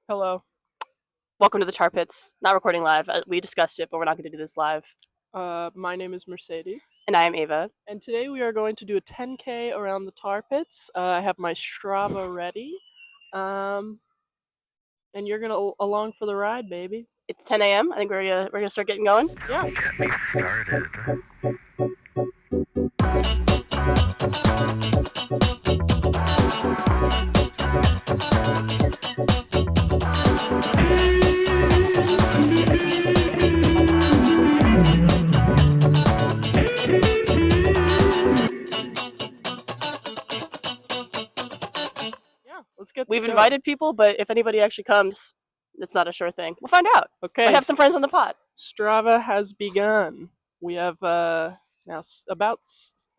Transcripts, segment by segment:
Hello. Welcome to the Tar Pits. Not recording live. We discussed it, but we're not going to do this live. My name is Mercedes, And I am Ava. and today we are going to do a 10K around the tar pits. I have my Strava ready, and you're gonna along for the ride, baby. It's 10 a.m. I think we're gonna start getting going. Yeah. Get me started. Yeah. Let's get. We've this going. invited people, but if anybody actually comes, it's not a sure thing. We'll find out. Okay. Might have some friends on the pod. Strava has begun. We have now about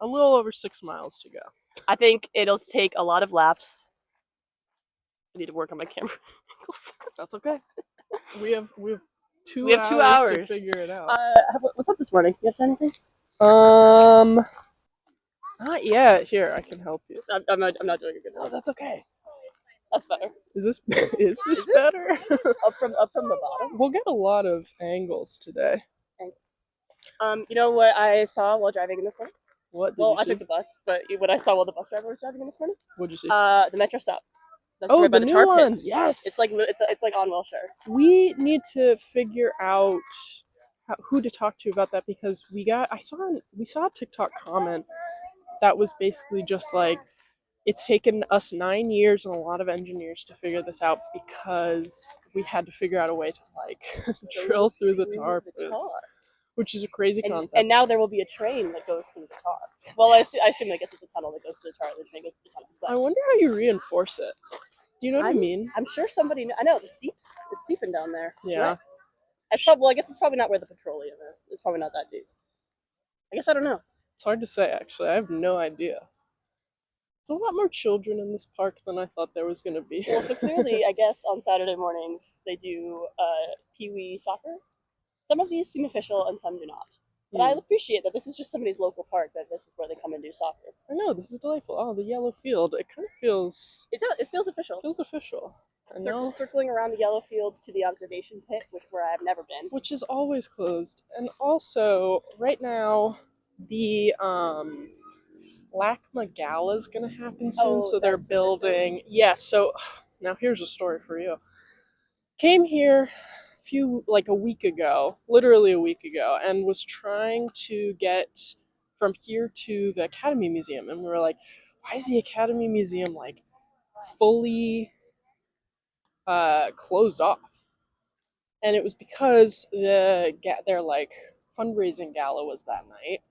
a little over 6 miles to go. I think it'll take a lot of laps. I need to work on my camera angles. That's okay. We have 2 We have 2 hours to figure it out. What's up this morning? You have to anything? Not yet. Here, I can help you. I'm not doing a good No, job. that's okay. That's better. Is this is Is it? better? Up from the bottom. We'll get a lot of angles today. You know what I saw while driving in this morning? What did Well, you I see? took the bus, but what I saw while the bus driver was driving in this morning? What'd you see? The Metro stop. That's Oh, right by the the new tar one. pits. Yes. It's like on Wilshire. We need to figure out who to talk to about that because we saw a TikTok comment that was basically just like, it's taken us 9 years and a lot of engineers to figure this out because we had to figure out a way to like drill through the tar pits, which is a crazy concept. And now there will be a train that goes through the tar. Well, I assume I guess it's a tunnel that goes through the tar. The train goes through the tunnel. But I wonder how you reinforce it. Do you know what I mean? I'm sure somebody. I know the seeps. It's seeping down there. Yeah. Well, I guess it's probably not where the petroleum is. It's probably not that deep. I guess I don't know. It's hard to say, actually. I have no idea. There's a lot more children in this park than I thought there was going to be. Well, so clearly, I guess on Saturday mornings they do pee-wee soccer. Some of these seem official and some do not. But I appreciate that this is just somebody's local park, that this is where they come and do soccer. I know, this is delightful. Oh, the yellow field. It kind of feels... It feels official. It feels official. I know. Circling around the yellow field to the observation pit, where I've never been. Which is always closed. And also, right now, the LACMA Gala is going to happen soon, so they're building... Yes, so now here's a story for you. Came here a week ago, literally a week ago, and was trying to get from here to the Academy Museum. And we were like, why is the Academy Museum like fully closed off? And it was because their like fundraising gala was that night.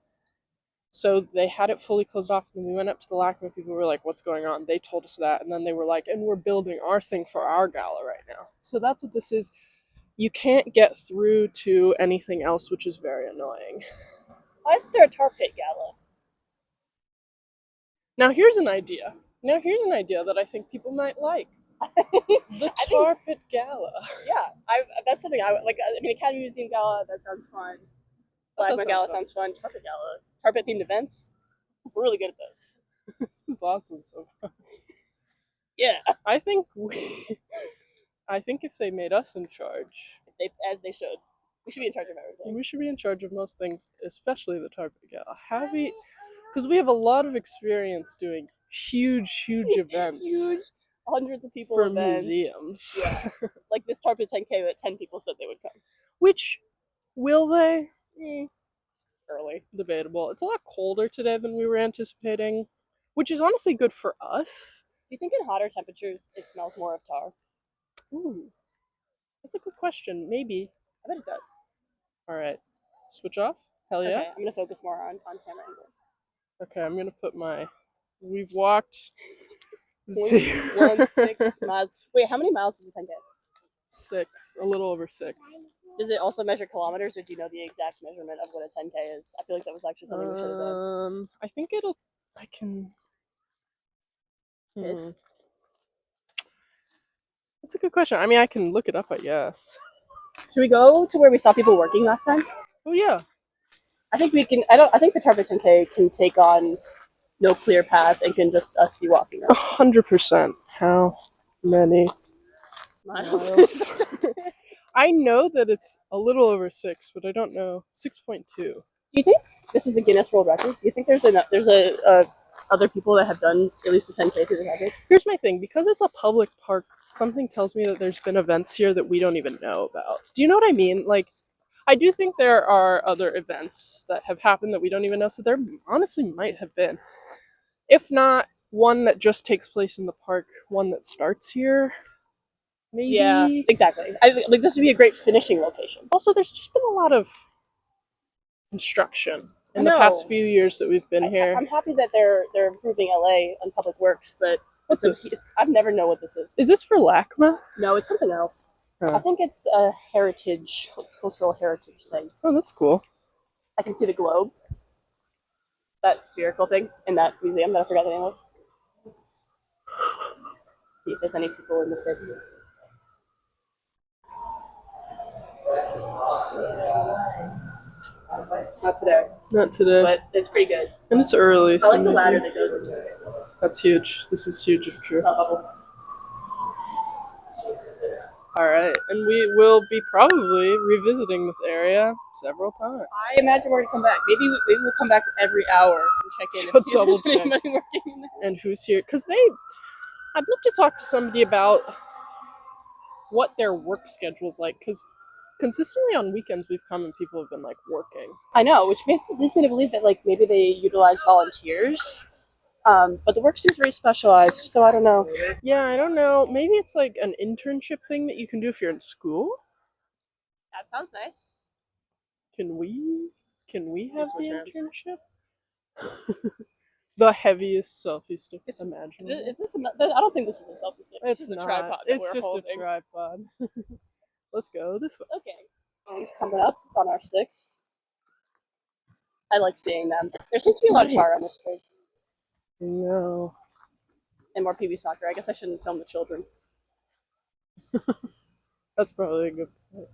So they had it fully closed off, and we went up to the LACMA people. We were like, what's going on? They told us that, and then they were like, and we're building our thing for our gala right now. So that's what this is. You can't get through to anything else, which is very annoying. Why isn't there a tar pit gala? Now here's an idea that I think people might like. The tar pit gala. Yeah, that's something I like. I mean, Academy Museum gala, that sounds fun. LACMA gala sounds fun. Tar pit gala, tar pit themed events. We're really good at this. This is awesome so far. Yeah, I think if they made us in charge, as they should. We should be in charge of everything. We should be in charge of most things, especially the tar pit gala. Because we have a lot of experience doing huge events. Huge, hundreds of people for events. Museums. Yeah. Like this tar pit 10K that 10 people said they would come. Which, will they? Early. Debatable. It's a lot colder today than we were anticipating, which is honestly good for us. Do you think in hotter temperatures it smells more of tar? Ooh, that's a good question. Maybe. I bet it does. All right, switch off. Hell yeah. Okay, I'm gonna focus more on camera angles. Okay, I'm gonna put my. We've walked. 0.16 miles. Wait, how many miles is a 10K? 6, a little over 6. Does it also measure kilometers, or do you know the exact measurement of what a 10K is? I feel like that was actually something we should have done. I think I can. That's a good question. I mean, I can look it up, I guess. Should we go to where we saw people working last time? Oh yeah. I think we can. I think the tar pit 10K can take on no clear path and can just us be walking around. 100%. How many miles. miles. I know that it's a little over 6, but I don't know. 6.2. Do you think this is a Guinness World Record? Do you think there's other people that have done at least a 10K through the rapids? Here's my thing. Because it's a public park, something tells me that there's been events here that we don't even know about. Do you know what I mean? Like, I do think there are other events that have happened that we don't even know. So there honestly might have been. If not, one that just takes place in the park, one that starts here. Maybe. Yeah, exactly. Like this would be a great finishing location. Also, there's just been a lot of construction in the No. past few years that we've been here. I'm happy that they're improving LA on public works, but What's this? I've never known what this is. Is this for LACMA? No, it's something else. I think it's a cultural heritage thing. Oh, that's cool. I can see the globe, that spherical thing in that museum that I forgot the name of. See if there's any people in the pits. Not today. Not today. But it's pretty good. And it's early. I like the ladder that goes into it. That's huge. This is huge if true. Bubble. Alright, and we will be probably revisiting this area several times. I imagine we're going to come back. Maybe we'll come back every hour and check in So and see double if there's check. anybody working in there. And who's here. Because I'd love to talk to somebody about what their work schedule's like. Because consistently on weekends we've come and people have been like working. I know, which leads me to believe that like maybe they utilize volunteers. But the work seems very specialized, so I don't know. Yeah, I don't know. Maybe it's like an internship thing that you can do if you're in school. That sounds nice. Can we have the internship? The heaviest selfie stick imaginable. Is this? I don't think this is a selfie stick. It's this is not. A tripod. It's just holding. A tripod. Let's go this way. Okay. He's coming up on our sticks. I like seeing them. There seems to be a lot of tar on this tree. No. And more PB soccer. I guess I shouldn't film the children. That's probably a good point.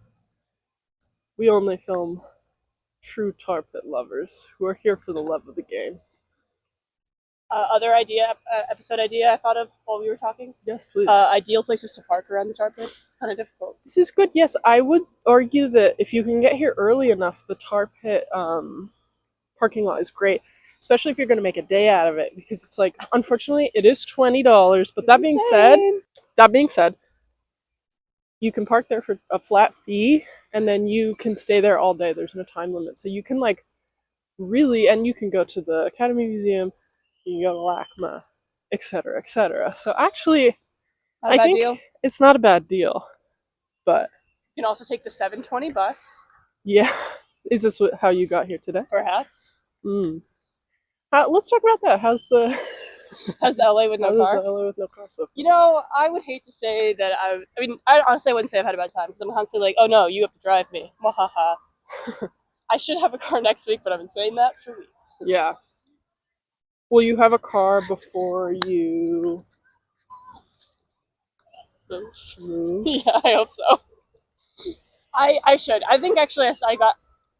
We only film true TarPit lovers who are here for the love of the game. Other episode idea I thought of while we were talking? Yes, please. Ideal places to park around the TarPit. It's kind of difficult. This is good. Yes, I would argue that if you can get here early enough, the TarPit parking lot is great. Especially if you're going to make a day out of it, because it's like, unfortunately, it is $20. But that being said, you can park there for a flat fee, and then you can stay there all day. There's no time limit, so you can like really, and you can go to the Academy Museum, you can go to LACMA, etc., etc. So actually, I think it's not a bad deal. But you can also take the 720 bus. Yeah, is this how you got here today? Perhaps. Let's talk about that. How's LA with no car? LA with no car so far? You know, I would hate to say that I honestly wouldn't say I've had a bad time because I'm constantly like, oh no, you have to drive me. Wahaha. I should have a car next week, but I've been saying that for weeks. Yeah. Will you have a car before you move? Yeah, I hope so. I should. I think actually I got,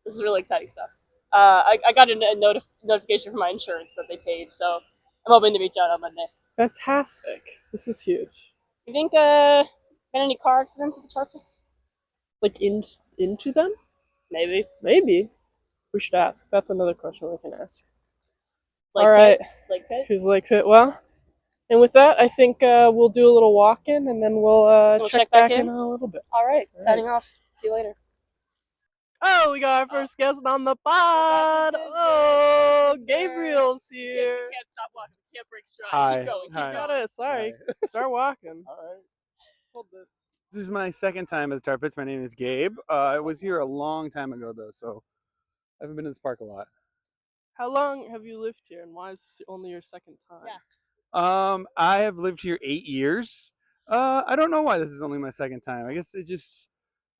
this is really exciting stuff. I got a notification from my insurance that they paid, so I'm hoping to reach out on Monday. Fantastic. This is huge. You think been any car accidents at the TarPits? Like into them? Maybe. Maybe. We should ask. That's another question we can ask. Lake all right. Lake Pit? Who's Lake Pit? Well, and with that, I think we'll do a little walk-in, and then we'll check back in a little bit. All right. Signing off. See you later. Oh, we got our first guest on the pod. Oh, Gabriel's here. You can't stop walking. You can't break stride. Hi. Keep going. Hi. Got it. Sorry. Start walking. All right. Hold this. This is my second time at the TarPits. My name is Gabe. I was here a long time ago, though, so I haven't been to this park a lot. How long have you lived here, and why is this only your second time? Yeah. I have lived here 8 years. I don't know why this is only my second time. I guess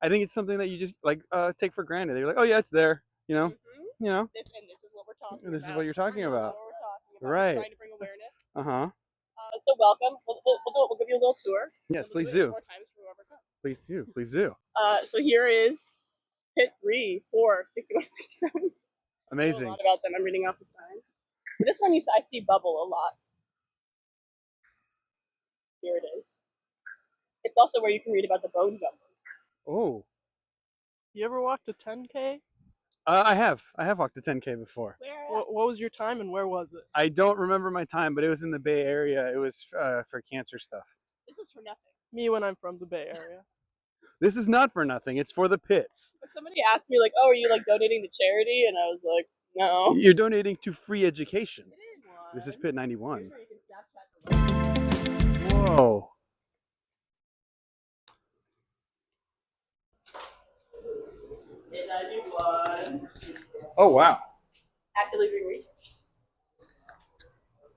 I think it's something that you just like take for granted. You're like, oh yeah, it's there. You know. Mm-hmm. You know. This is what we're talking about. This is what you're talking about. Right. Right. Trying to bring awareness. Uh-huh. So welcome. We'll give you a little tour. Yes, We'll please do it do. More times for whoever comes. Please do. Please do. So here is pit 3, 4, 61, 67. Amazing. I know a lot about them. I'm reading off the sign. But this one I see bubble a lot. Here it is. It's also where you can read about the bone jumpers. Oh, You ever walked a 10K? I have walked a 10K before. Where? What was your time and where was it? I don't remember my time, but it was in the Bay Area. It was for cancer stuff. This is for nothing. Me when I'm from the Bay Area. This is not for nothing. It's for the pits. But somebody asked me like, "Oh, are you like donating to charity?" And I was like, "No." You're donating to free education. It is one. This is Pit 91. Here's where you can Snapchat the Whoa. Pit 91. Oh, wow. Actively being researched.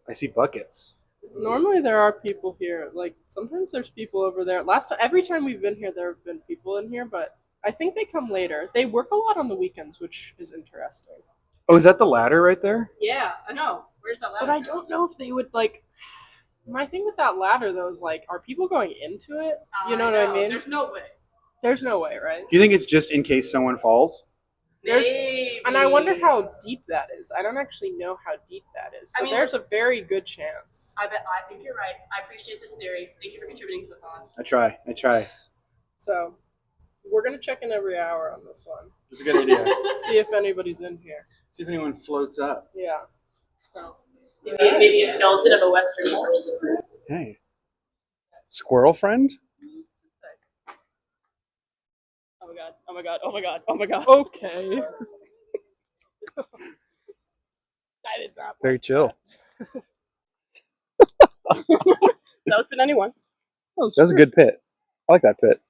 I see buckets. Normally there are people here. Like sometimes there's people over there. Every time we've been here, there have been people in here, but I think they come later. They work a lot on the weekends, which is interesting. Oh, is that the ladder right there? Yeah, I know. Where's that ladder? But I don't know if they would like. My thing with that ladder though is like, are people going into it? You know what I mean? There's no way. There's no way, right? Do you think it's just in case someone falls? Maybe. And I wonder how deep that is. I don't actually know how deep that is. So I mean, there's a very good chance. I think you're right. I appreciate this theory. Thank you for contributing to the pod. I try. So we're gonna check in every hour on this one. It's a good idea. See if anybody's in here. See if anyone floats up. Yeah. So Maybe a skeleton of a Western horse. Hey. Squirrel friend? Oh my god! Oh my god! Oh my god! Oh my god! okay. I did drop. Very chill. That was Pit 91. That was a good pit. I like that pit.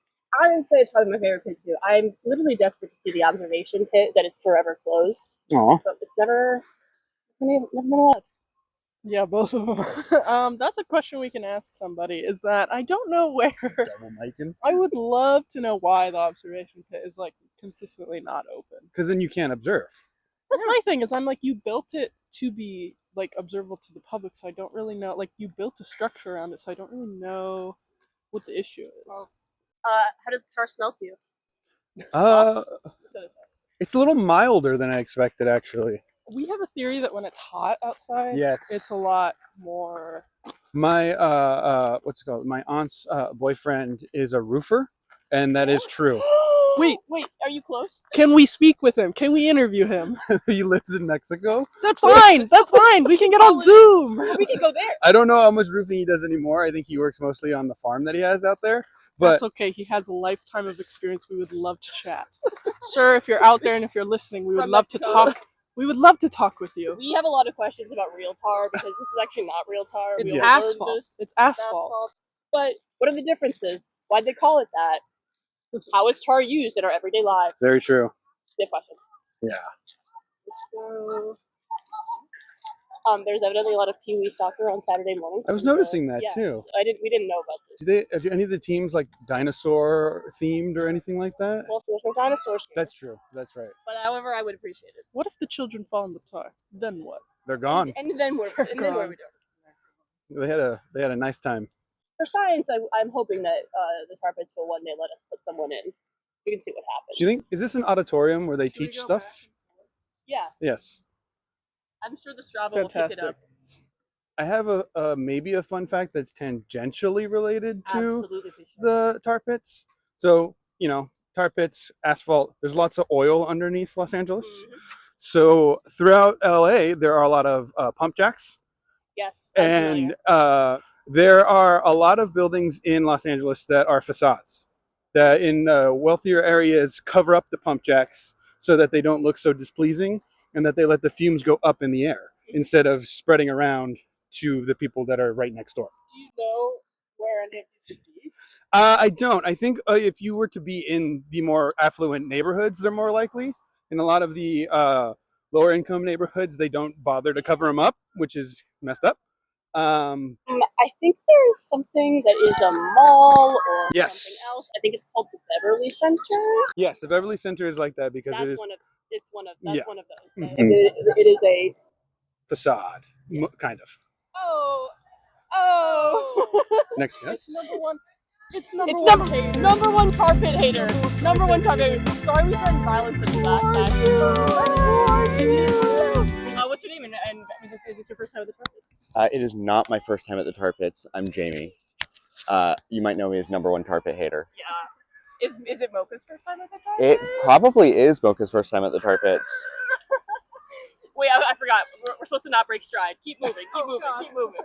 I would say it's probably my favorite pit too. I'm literally desperate to see the observation pit that is forever closed, Aw. but it's never been allowed. Yeah, both of them. That's a question we can ask somebody. Is that I don't know where. Double micing. I would love to know why the observation pit is like consistently not open. Because then you can't observe. That's my thing. Is I'm like you built it to be like observable to the public, so I don't really know. Like you built a structure around it, so I don't really know what the issue is. How does tar smell to you? It's a little milder than I expected, actually. We have a theory that when it's hot outside, Yes. it's a lot more. My what's it called? My aunt's boyfriend is a roofer, and that is true. Wait, are you close? can we speak with him? Can we interview him? He lives in Mexico. That's fine. That's fine. We can get on Zoom. We can go there. I don't know how much roofing he does anymore. I think he works mostly on the farm that he has out there. But That's okay. He has a lifetime of experience. We would love to chat. Sir, if you're out there and if you're listening, we would From love to Mexico. talk. We would love to talk with you. We have a lot of questions about real tar because this is actually not real tar. It's We all learned asphalt. this. It's asphalt. But what are the differences? Why'd they call it that? How is tar used in our everyday lives? very true. Good questions. Yeah. So, there's evidently a lot of Pee Wee soccer on Saturday mornings. I was noticing that, yes. too. We didn't know about this. Do any of the teams like dinosaur themed or anything like that? Well, so there's no dinosaurs. That's true. That's right. But however, I would appreciate it. What if the children fall in the tar? Then what? They're gone. And then what are we doing? They had a nice time. For science, I'm hoping that the tar pits will one day let us put someone in. We can see what happens. Do you think is this an auditorium where they Should we teach go stuff? back? Yeah, Yes. I'm sure the Strava will pick it Fantastic. up. I have a maybe a fun fact that's tangentially related to Absolutely, for sure. the tar pits. So, tar pits, asphalt, there's lots of oil underneath Los Angeles. Mhm. So throughout LA, there are a lot of pump jacks. Yes. I'm And familiar. there are a lot of buildings in Los Angeles that are facades that in wealthier areas cover up the pump jacks so that they don't look so displeasing and that they let the fumes go up in the air instead of spreading around to the people that are right next door. Do you know where any of these could be? I don't. I think if you were to be in the more affluent neighborhoods, they're more likely. In a lot of the lower income neighborhoods, they don't bother to cover them up, which is messed up. I think there is something that is a mall or Yes. something else. I think it's called the Beverly Center. Yes, the Beverly Center is like that because That's it is one of Yeah. one of those. Mhm. It is a facade, kind of. oh. Next It's guess. number one. It's number It's one. number one tar pit hater. Number one tar pit hater. Sorry we started violence with you last time. What's your name? And is this your first time at the tar pit? It is not my first time at the Tar Pits. I'm Jamie. You might know me as #1 tar pit hater. Yeah. Is it Mocha's first time at the tar It pits? probably is Mocha's first time at the tar pits. Wait, I forgot. We're supposed to not break stride. Keep moving. Keep moving. God. Keep moving.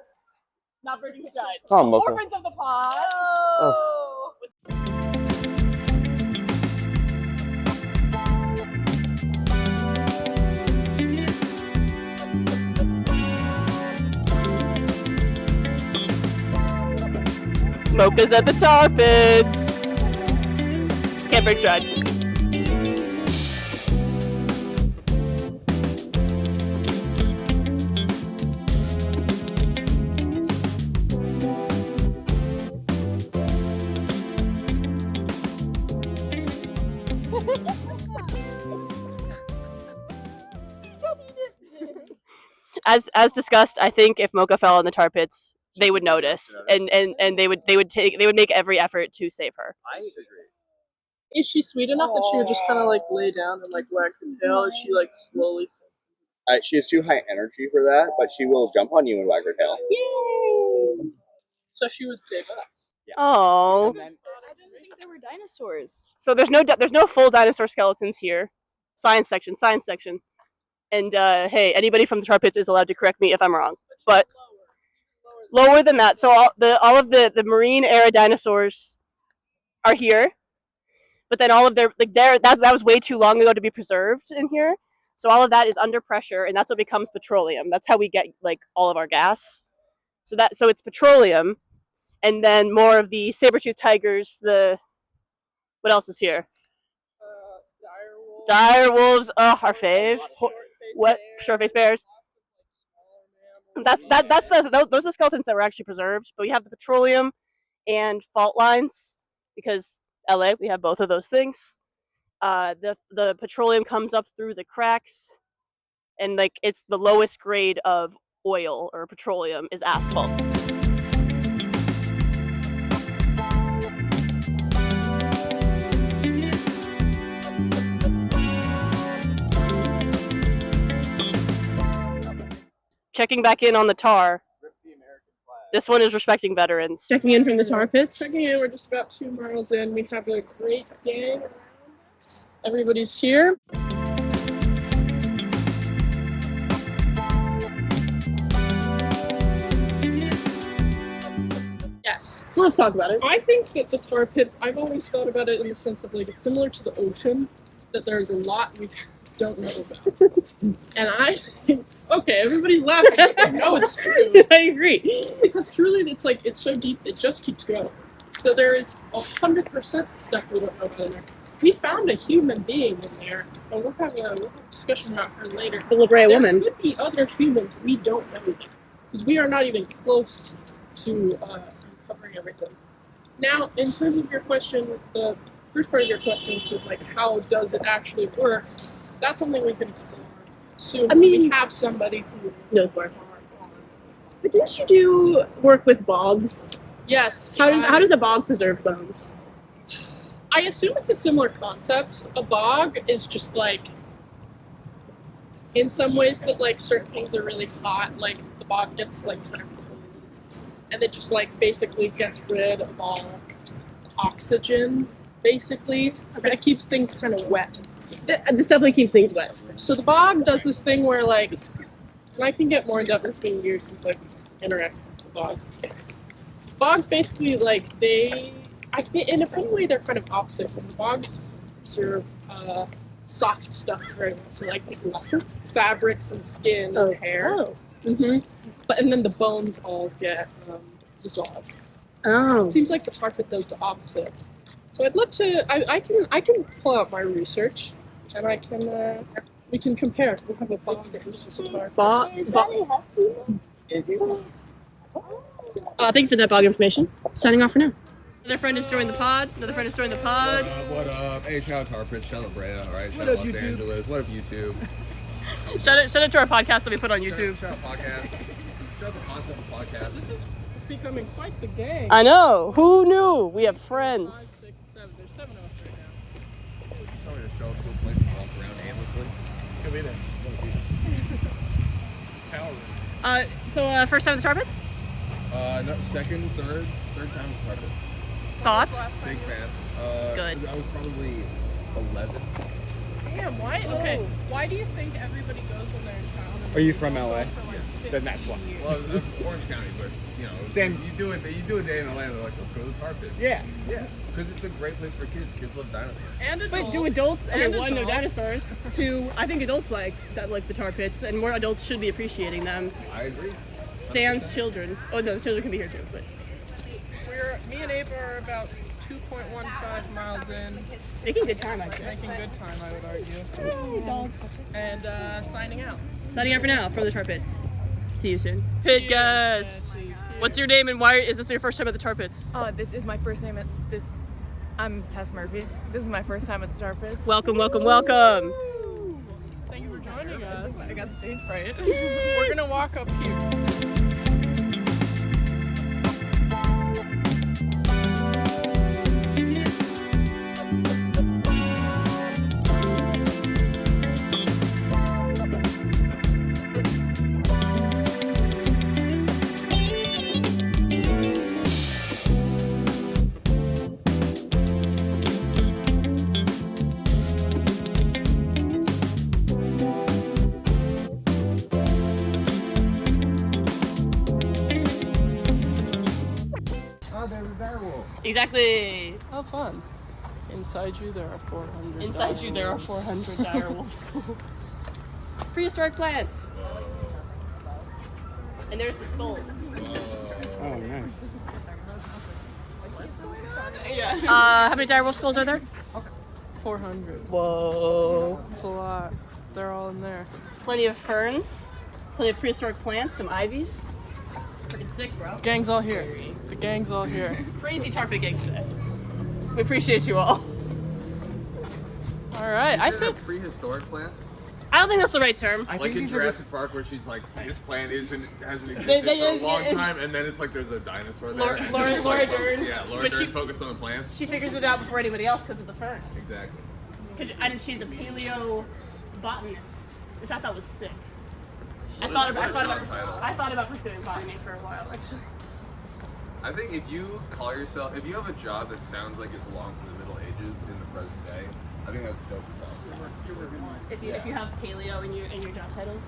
Not breaking stride. Oh, Mocha. Orphans of the pod. Oh. Mocha's at the tar pits. Can't break stride. As discussed, I think if Mocha fell in the tar pits, they would notice, and they would make every effort to save her. I agree. Is she sweet enough that she would just kind of like lay down and like wag the tail, or she like slowly? She has too high energy for that, but she will jump on you and wag her tail. Yay! So she would save us. Oh. I didn't think there were dinosaurs. So there's no full dinosaur skeletons here. Science section. And hey, anybody from the tar pits is allowed to correct me if I'm wrong. But lower than that. So all of the marine era dinosaurs are here. But then all of that was way too long ago to be preserved in here. So all of that is under pressure, and that's what becomes petroleum. That's how we get like all of our gas. So it's petroleum, and then more of the saber-toothed tigers. What else is here? Dire wolves. Oh, our fave. Short-faced bears. Those are the skeletons that were actually preserved. But we have the petroleum and fault lines because LA, we have both of those things. The petroleum comes up through the cracks, and like it's the lowest grade of oil or petroleum is asphalt. Checking back in on the tar. This one is respecting veterans. Checking in from the tar pits. Checking in. We're just about 2 miles in. We have a great gang around us. Everybody's here. Yes. So let's talk about it. I think that the tar pits, I've always thought about it in the sense of like it's similar to the ocean, that there's a lot we don't know about. And I think, okay, everybody's laughing, but I know it's true. I agree. Because truly, it's like, it's so deep, it just keeps going. So there is 100% stuff we don't know about in there. We found a human being in there, and we'll have a discussion about her later. The LeBray There woman. could be other humans we don't know yet, because we are not even close to uncovering everything. Now, in terms of your question, the first part of your question was like, how does it actually work? That's something we can explore soon. I mean, we have somebody who knows more. But didn't you do work with bogs? Yes. How does a bog preserve bones? I assume it's a similar concept. A bog is just like, in some ways that like certain things are really hot, like the bog gets like kind of cold, and it just like basically gets rid of all oxygen, basically. And it keeps things kind of wet. This definitely keeps things wet. So the bog does this thing where like, and I can get more in depth, it's been years since I've interacted with bogs. Bogs basically like I think in a funny way they're kind of opposite, because the bogs serve soft stuff very well. So like fabrics and skin and hair. Oh. But and then the bones all get dissolved. Oh. It seems like the tar pit does the opposite. So I'd love to. I can pull out my research, and we can compare. We'll have a bog versus a tar pit. Is that a husky? Thank you for that bog information. Signing off for now. Another friend has joined the pod. What up? Hey, shout out to TarPit, shout out Brea, alright? Shout out Los Angeles. What up, YouTube? Shout out to our podcast that we put on YouTube. Shout out podcast. Shout out the concept of podcast. This is becoming quite the gang. I know. Who knew? We have 5, friends. 6, 7. There's 7 of us right now. Probably to show a cool place to walk around aimlessly. Could be there. So first time at the tar pits? No, second, third. Third time with Tarpits. Thoughts? Big fan. Good. I was probably 11. Damn, why? Okay, why do you think everybody goes when they're in town? Are you from LA? Then that's why. Well, I'm from Orange County, but you know, Same. You do a day in Atlanta, they're like, let's go to the Tarpits. Yeah. Yeah. Because it's a great place for kids. Kids love dinosaurs. And adults. But do adults? Okay, and one, no adults. dinosaurs. Two, I think adults like the tar pits, and more adults should be appreciating them. I agree. Sans children. Oh no, the children can be here too. But Me and Ava are about 2.15 miles in, making good time, I'd say. making good time, I would argue. Adults. And signing out. Signing out for now from the tar pits. See you soon. See Pit you. guys. Yeah, What's your name and why is this your first time at the tar pits? This is my first name at this. I'm Tess Murphy. This is my first time at the TarPits. Welcome, welcome, welcome. Thank you for joining us. I got stage fright. We're gonna walk up here. Oh, there's a direwolf. Exactly. How fun. Inside you there are 400. Inside you there are 400 direwolf skulls. Prehistoric plants. And there's the skulls. Oh, nice. How many direwolf skulls are there? 400. Whoa. It's a lot. They're all in there. Plenty of ferns. Plenty of prehistoric plants. Some ivies. Freaking sick, bro. Gang's all here. The gang's all here. Crazy tar pit gang today. We appreciate you all. All right, I said. Prehistoric plants. I don't think that's the right term. Like in Jurassic Park, where she's like, this plant hasn't existed for a long time, and then it's like there's a dinosaur there. Laura Dern. Yeah, Laura But Dern focused on the plants. She figures it out before anybody else because of the ferns. Exactly. And she's a paleo botanist, which I thought was sick. I thought about pursuing botany for a while, actually. I think if you have a job that sounds like it belongs to the Middle Ages in the present day, I think that's dope as hell. If you have paleo in your job title.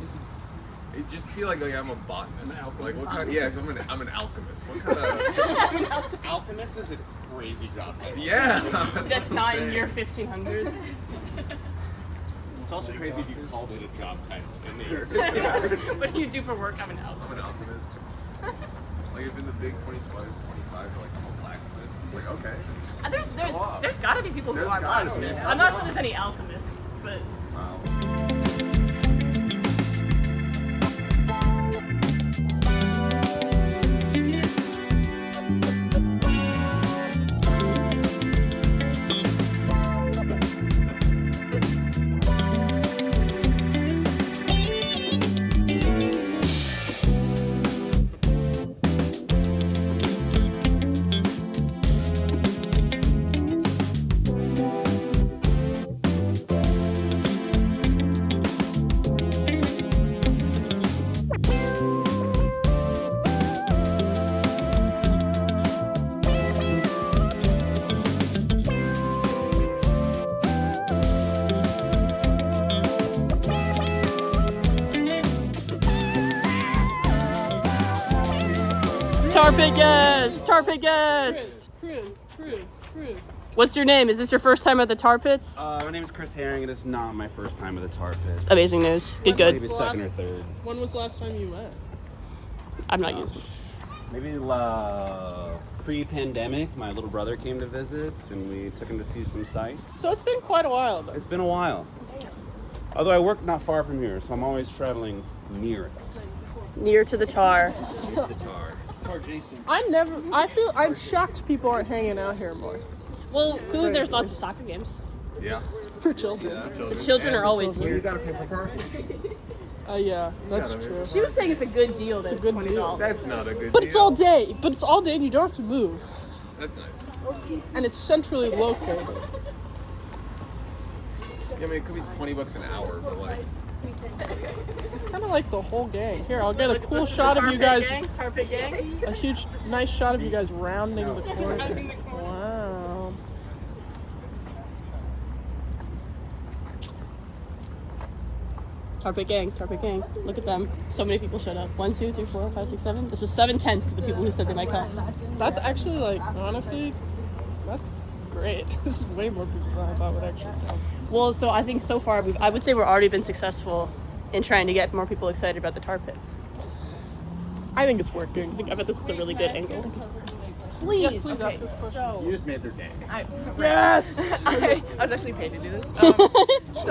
It just feel like I'm a botanist. Like what kind? Yeah, I'm an alchemist. What kind of? Alchemist is a crazy job. Yeah. That's not in year 1500. It's also crazy if you called it a job title. What do you do for work? I'm an I'm alchemist. an alchemist. Like if in the big 2025, like I'm a blacksmith. Like okay. There's got to be people who There's are gotta be, blacksmiths. yeah. I'm not sure there's any alchemists, but Wow. Tar pit guest. Chris. What's your name? Is this your first time at the tar pits? My name is Chris Herring. It is not my first time at the tar pit. Amazing news. Good, good. Maybe second or third. When was the last time you went? I'm not using. Maybe pre-pandemic, my little brother came to visit, and we took him to see some sights. So it's been quite a while, though. It's been a while. Although I work not far from here, so I'm always traveling near it. Near to the tar. Near the tar. I'm shocked people aren't hanging out here more. Well, clearly there's lots of soccer games. Yeah. For children. The children are always You here. gotta pay for parking. Yeah, that's true. She was saying it's a good deal. That It's a good deal. That's not a good But deal. it's all day. But it's all day and you don't have to move. That's nice. And it's centrally located. Yeah, I mean, it could be $20 an hour, but like, This is kind of like the whole gang. Here, I'll get a cool shot of you guys. TarPit gang. A huge, nice shot of you guys rounding the corner. Wow. TarPit gang. Look at them. So many people showed up. 1, 2, 3, 4, 5, 6, 7. This is 7/10 of the people who said they might come. That's actually, like, honestly, that's great. This is way more people than I thought would actually come. Well, so I think so far, I would say we're already been successful in trying to get more people excited about the tar pits. I think it's working. I bet this is a really good angle. Yes, please ask us a question. You just made their day. Yes! I was actually paid to do this. So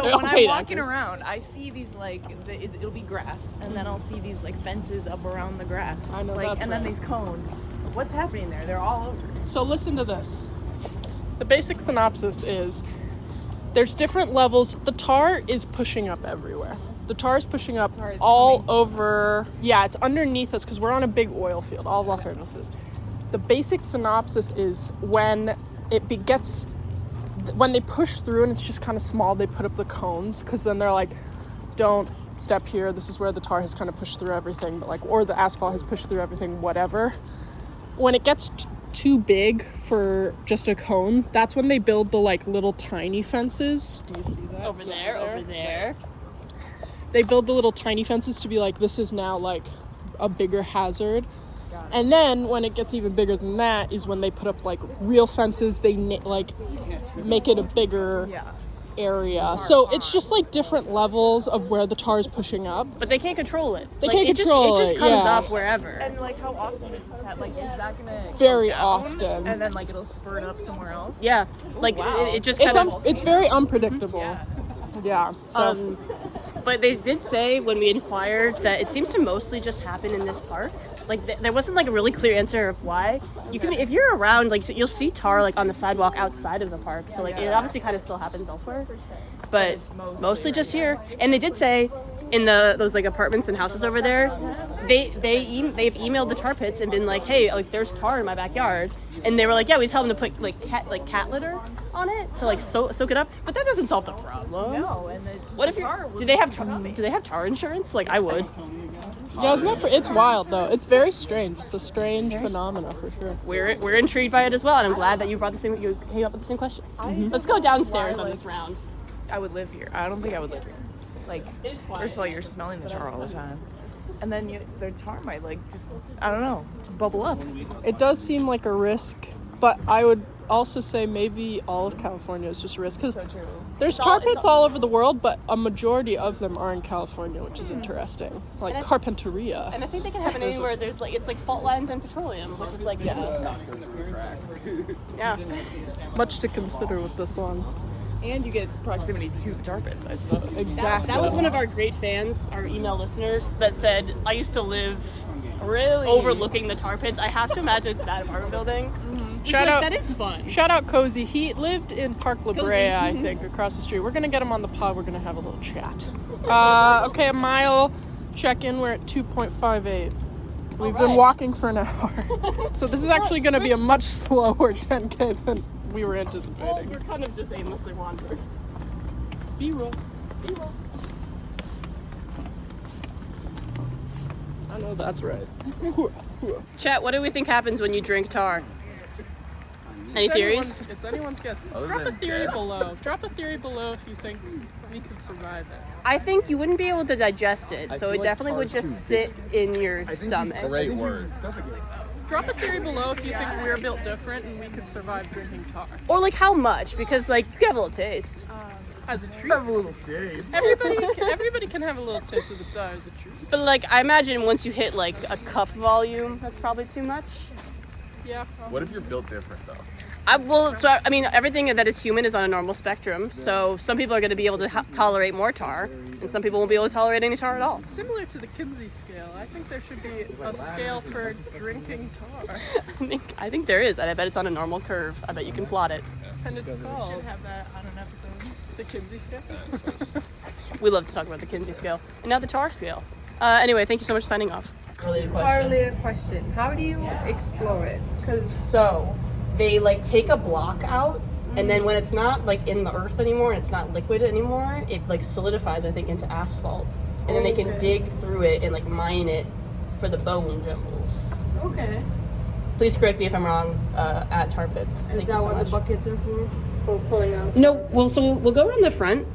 They're all when paid I'm walking actors. around, I see these it'll be grass, and then I'll see these like fences up around the grass, I know like, that's and then right. these cones. What's happening there? They're all over. So listen to this. The basic synopsis is there's different levels. The tar is pushing up everywhere. The tar is pushing up all over. Yeah, it's underneath us because we're on a big oil field. All of Los Angeles is. The basic synopsis is when when they push through and it's just kind of small, they put up the cones because then they're like, don't step here. This is where the tar has kind of pushed through everything, but like, or the asphalt has pushed through everything, whatever. When it gets too big for just a cone, that's when they build the like little tiny fences. Do you see that? Over there. They build the little tiny fences to be like, this is now like a bigger hazard. And then when it gets even bigger than that is when they put up like real fences. They like make it a bigger area. So it's just like different levels of where the tar is pushing up. But they can't control it. They can't control it. It just comes yeah. up wherever. And like, how often is this? Like, is that gonna Very go down, often. and then like it'll spurt up somewhere else? Yeah, like wow. it just It's kind of. it's very unpredictable. Yeah. So But they did say when we inquired that it seems to mostly just happen in this park. Like there wasn't like a really clear answer of why. You can, if you're around, like you'll see tar like on the sidewalk outside of the park. So like it obviously kind of still happens elsewhere, but mostly just here. And they did say in those like apartments and houses over there, they've emailed the tar pits and been like, hey, like there's tar in my backyard, and they were like, yeah, we tell them to put like cat litter on it to like soak it up, but that doesn't solve the problem. No, and it's What if do they have tar insurance? Like I would. yeah, isn't that it's wild though. It's very strange. It's a strange phenomena for sure. We're intrigued by it as well, and I'm glad that you came up with the same questions. Let's go downstairs on this round. I would live here. I don't think I would live here. Like, first of all, you're smelling the tar all the time, and then the tar might like just, I don't know, bubble up. It does seem like a risk, but I would also say maybe all of California is just a risk because there's tar pits all over the world, but a majority of them are in California, which is interesting. Like Carpinteria. And I think they can happen anywhere. There's like it's like fault lines and petroleum, which is like yeah. Much to consider with this one. And you get proximity to the tar pits, I suppose. Exactly. That was one of our great fans, our email listeners, that said, I used to live Really? overlooking the tar pits. I have to imagine it's that apartment building. Shout out, that is fun. Shout out Cozy. He lived in Park La Brea, I think, across the street. We're going to get him on the pod. We're going to have a little chat. Okay, a mile check-in. We're at 2.58. We've been walking for an hour. So this is actually going to be a much slower 10K than we were anticipating. Well, we're kind of just aimlessly wandering. B-roll. I know that's right. Chat, what do we think happens when you drink tar? Any theories? It's anyone's guess. Other Drop a than theory death. below. Drop a theory below if you think we could survive it. I think you wouldn't be able to digest it, I so feel it like definitely would tar's just too sit in your I think stomach. Great word. Drop a theory below if you think we're built different and we could survive drinking tar. Or like how much? Because like you can have a little taste. As a treat. Have a little taste. Everybody can have a little taste of the tar as a treat. But like I imagine once you hit like a cup volume, that's probably too much. Yeah. What if you're built different though? I mean, everything that is human is on a normal spectrum. So some people are going to be able to tolerate more tar, and some people won't be able to tolerate any tar at all. Similar to the Kinsey scale, I think there should be a scale for drinking tar. I think there is, and I bet it's on a normal curve. I bet you can plot it. And it's called Have that on an episode. the Kinsey scale. We love to talk about the Kinsey scale, and now the tar scale. Anyway, thank you so much for signing off. Tar-related question. How do you explore it? Because So, they like take a block out And then when it's not like in the earth anymore and it's not liquid anymore, it like solidifies, I think, into asphalt. And then they can dig through it and like mine it for the bone jumbles. Okay. Please correct me if I'm wrong at TarPits. Is that what the buckets are for? For pulling out? No, well, so we'll go around the front.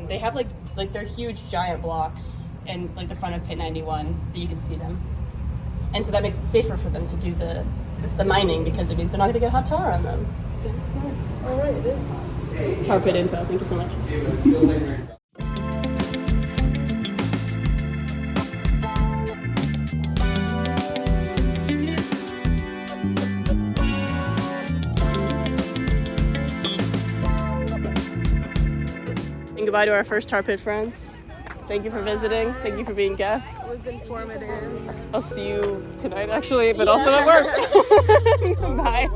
They have like they're huge giant blocks in like the front of Pit 91 that you can see them. And so that makes it safer for them to do the mining because it means they're not going to get hot tar on them. That's nice. All right, it is hot. TarPit info, thank you so much. And goodbye to our first TarPit friends. Thank you for visiting. Thank you for being guests. It was informative. I'll see you tonight, actually, but also at work. Bye.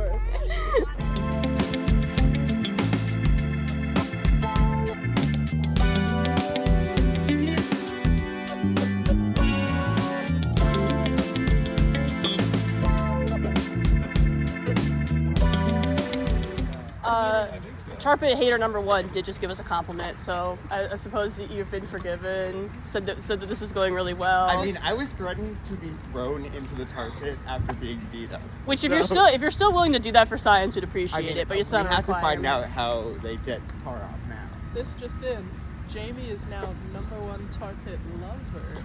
TarPit hater number 1 did just give us a compliment, so I suppose that you've been forgiven. Said that this is going really well. I mean, I was threatened to be thrown into the tar pit after being beat up. Which, if you're still willing to do that for science, we'd appreciate it. But it's not a we have to requirement. find out how they get tar off now. This just in. Jamie is now #1 TarPitLover.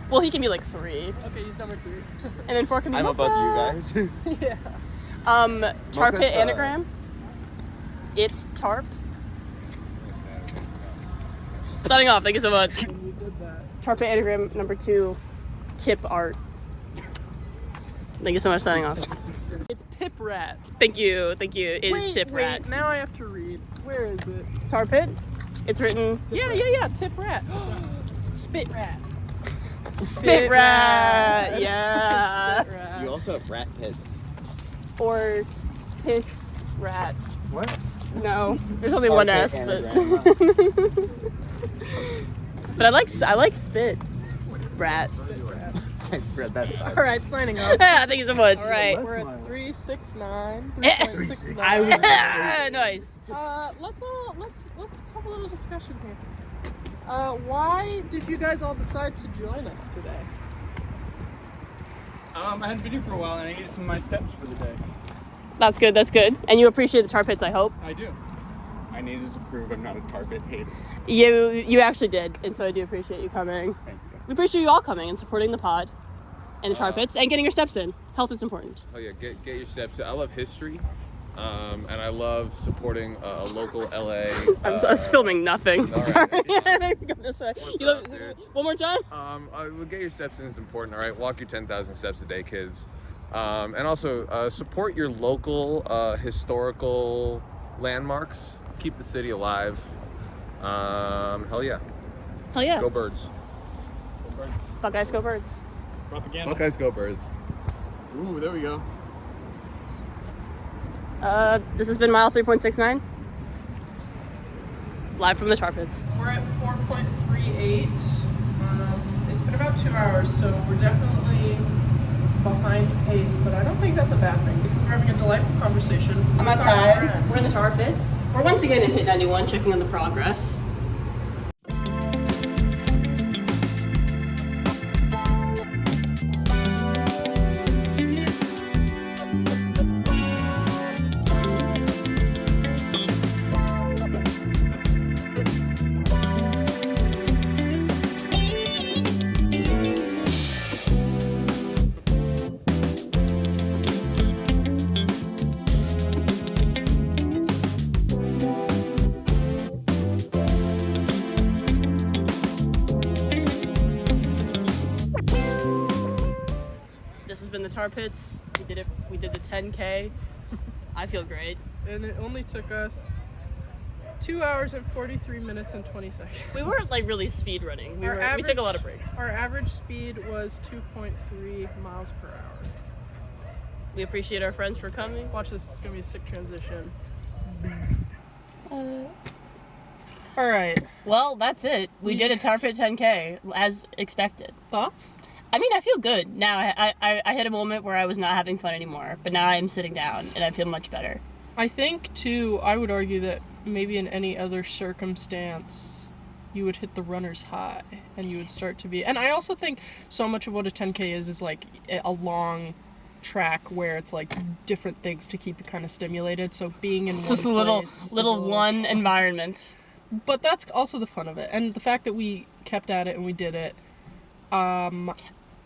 Well, he can be like 3, Okay, he's number 3. and then 4 can be. I'm Mocha. above you guys. Yeah. TarPit anagram. It's TARP. Signing off. Thank you so much. We did that. TarPit anagram number 2. Tip art. Thank you so much. Signing off. It's Tip Rat. Thank you. Thank you. It is Tip wait, Rat. now I have to read. Where is it? TarPit. It's written. Yeah, Tip Rat. Spit Rat. Spit rat. Yeah. Spit Rat. You also have rat pits. Or piss rat. What? No, there's only one S, but but I like spit rat. I read that side. All right, signing off. Thank you so much. All right, Less we're at miles. 369. I 3.69. Nice. Let's have a little discussion here. Why did you guys all decide to join us today? I hadn't been here for a while, and I needed some of my steps for the day. That's good. That's good. And you appreciate the tar pits, I hope. I do. I needed to prove I'm not a tar pit hater. You actually did, and so I do appreciate you coming. Thank you. We appreciate you all coming and supporting the pod and the tar pits and getting your steps in. Health is important. Oh yeah, get your steps in. I love history, and I love supporting a local LA. I was filming nothing. all right. Sorry. Go this way. What's up, dude? One more time. Get your steps in is important. All right, walk your 10,000 steps a day, kids. And also support your local historical landmarks. Keep the city alive. Hell yeah. Hell yeah. Go Birds. Fuck guys, go birds. Propaganda. Buckeyes, go Birds. Ooh, there we go. This has been mile 3.69. Live from the tar pits. We're at 4.38. It's been about 2 hours, so we're definitely behind pace, but I don't think that's a bad thing because we're having a delightful conversation. I'm with our outside. friends. We're in the tar pits. We're once again in Pit 91, checking on the progress. This has been the tar pits. We did it. We did the 10K. I feel great. And it only took us 2 hours and 43 minutes and 20 seconds. We weren't like really speed running. We took a lot of breaks. Our average speed was 2.3 miles per hour. We appreciate our friends for coming. Watch this, it's gonna be a sick transition. All right, Well, that's it. We did a tar pit 10K as expected. thoughts? I mean, I feel good now. I hit a moment where I was not having fun anymore, but now I'm sitting down and I feel much better. I think, too, I would argue that maybe in any other circumstance, you would hit the runner's high and you would start to be. And I also think so much of what a 10K is like a long track where it's like different things to keep you kind of stimulated. So being in It's one just a little place is one environment. But that's also the fun of it, and the fact that we kept at it and we did it.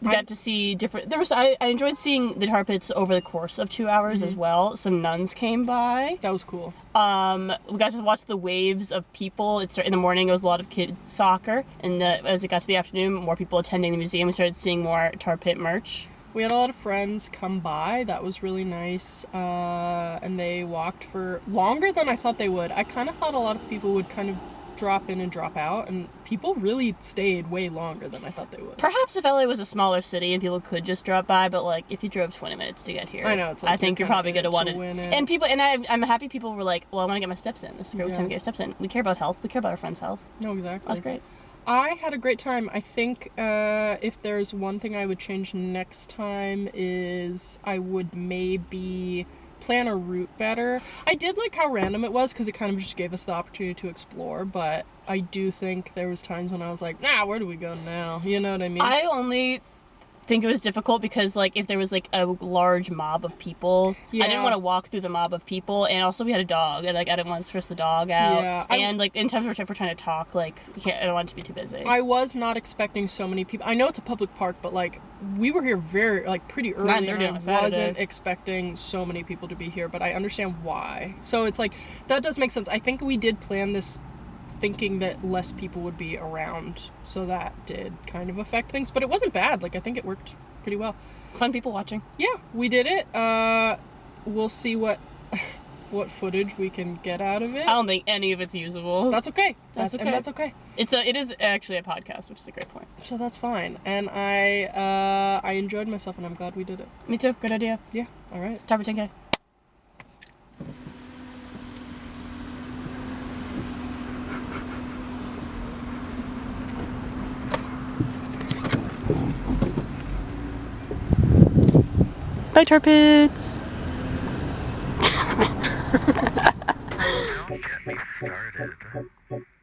We got to see different. I enjoyed seeing the tar pits over the course of 2 hours as well. Some nuns came by. That was cool. We got to watch the waves of people. It started in the morning. It was a lot of kids soccer, and as it got to the afternoon, more people attending the museum. We started seeing more tar pit merch. We had a lot of friends come by. That was really nice. And they walked for longer than I thought they would. I kind of thought a lot of people would kind of drop in and drop out, and people really stayed way longer than I thought they would. Perhaps if LA was a smaller city and people could just drop by, but like if you drove 20 minutes to get here, I know, it's like I think you're probably going to want to win it. And people, and I'm happy people were like, well, I want to get my steps in. This is a great time to get your steps in. We care about health. We care about our friends' health. No, exactly. That's great. I had a great time. I think if there's one thing I would change next time is I would maybe plan a route better. I did like how random it was because it kind of just gave us the opportunity to explore, but I do think there was times when I was like, nah, where do we go now? You know what I mean? I only think it was difficult because like if there was like a large mob of people, I didn't want to walk through the mob of people, and also we had a dog, and like I didn't want to stress the dog out. And like in times where we're trying to talk, like I don't want it to be too busy. I was not expecting so many people. I know it's a public park, but like we were here pretty early, and I wasn't expecting so many people to be here, but I understand why. So it's like that does make sense. I think we did plan this thinking that less people would be around, so that did kind of affect things, but it wasn't bad. Like I think it worked pretty well. Fun people watching. Yeah, we did it. We'll see what footage we can get out of it. I don't think any of it's usable. That's okay. That's okay. It is actually a podcast, which is a great point. So that's fine. And I enjoyed myself, and I'm glad we did it. Me too. Good idea. Yeah. All right. TarPit 10K. Bye, TarPits! Don't get me started.